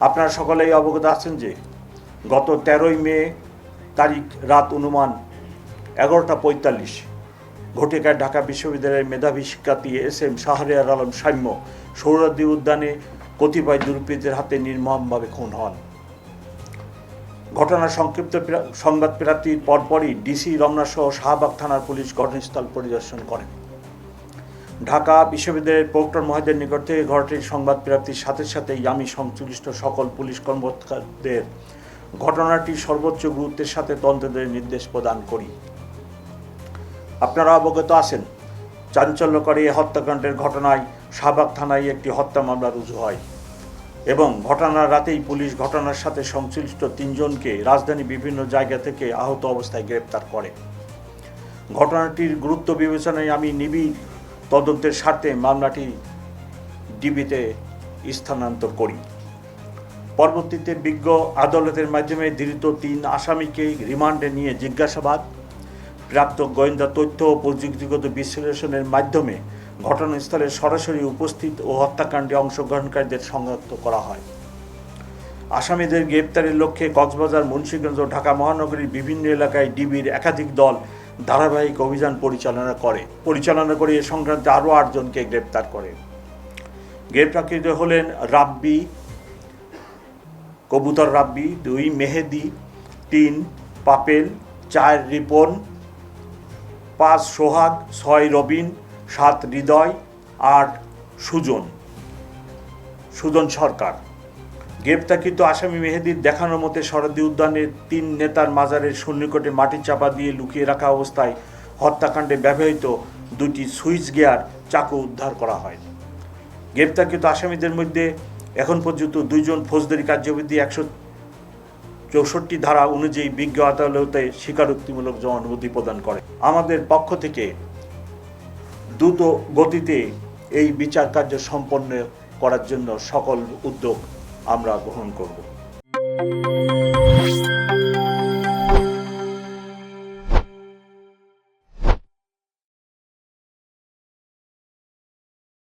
আপনারা সকলেই অবগত আছেন যে গত 13ই মে তারিখ রাত অনুমান 11:45 ঘটিকায় ঢাকা বিশ্ববিদ্যালয়ের মেধাবী শিক্ষার্থী SM শাহরিয়ার আলম সাম্য সোহরাওয়ার্দী উদ্যানে কতিপয় দুর্বৃত্তের হাতে নির্মমভাবে খুন হন। ঘটনার সংক্ষিপ্ত সংবাদ প্রাপ্তির পরপরই ডিসি রমনা সহ শাহবাগ থানার পুলিশ ঘটনাস্থল পরিদর্শন করেন। ঢাকা বিশ্ববিদ্যালয়ের প্রক্টর মহোদয়ের নিকট থেকে ঘটনাটির সংবাদ প্রাপ্তির সাথে সাথেই আমি সংশ্লিষ্ট সকল পুলিশ কর্মকর্তাদের ঘটনাটির সর্বোচ্চ গুরুত্বের সাথে তদন্তের নির্দেশ প্রদান করি। আপনারা অবগত আছেন, চাঞ্চল্যকর এই হত্যাকাণ্ডের ঘটনায় শাহবাগ থানায় একটি হত্যা মামলা রুজু হয় এবং ঘটনার রাতেই পুলিশ ঘটনার সাথে সংশ্লিষ্ট 3 জনকে রাজধানী বিভিন্ন জায়গা থেকে আহত অবস্থায় গ্রেপ্তার করে। ঘটনাটির গুরুত্ব বিবেচনায় আমি নিবিড় তদন্তের স্বার্থে মামলাটি ডিবিতে স্থানান্তর করি। পরবর্তীতে বিজ্ঞ আদালতের মাধ্যমে ধৃত 3 আসামিকে রিমান্ডে নিয়ে জিজ্ঞাসাবাদ, প্রাপ্ত গোয়েন্দা তথ্য ও প্রযুক্তিগত বিশ্লেষণের মাধ্যমে ঘটনাস্থলে সরাসরি উপস্থিত ও হত্যাকাণ্ডে অংশগ্রহণকারীদের শনাক্ত করা হয়। আসামিদের গ্রেপ্তারের লক্ষ্যে কক্সবাজার, মুন্সিগঞ্জ ও ঢাকা মহানগরীর বিভিন্ন এলাকায় ডিবির একাধিক দল ধারাবাহিক অভিযান পরিচালনা করে এ সংক্রান্তে আরও 8 জনকে গ্রেপ্তার করে। গ্রেপ্তারকৃত হলেন রাব্বি, কবুতর রাব্বি, 2 মেহেদি, 3 পাপেল, 4 রিপন, 5 সোহাগ, 6 রবিন, 7 হৃদয়, 8 সুজন সরকার। গ্রেপ্তারকৃত আসামি মেহেদির দেখানো মতে সোহরাওয়ার্দী উদ্যানের 3 নেতার মাজারের সন্নিকটে মাটি চাপা দিয়ে লুকিয়ে রাখা অবস্থায় হত্যাকাণ্ডে ব্যবহৃত 2টি সুইচ গিয়ার চাকু উদ্ধার করা হয়। গ্রেপ্তারকৃত আসামিদের মধ্যে এখন পর্যন্ত 2 জন ফৌজদারি কার্যবিধি 164 ধারা অনুযায়ী বিজ্ঞ আদালতে স্বীকারোক্তিমূলক জবানবন্দি প্রদান করে। আমাদের পক্ষ থেকে দ্রুত গতিতে এই বিচার কার্য সম্পন্ন করার জন্য সকল উদ্যোগ আমরা গ্রহণ করব।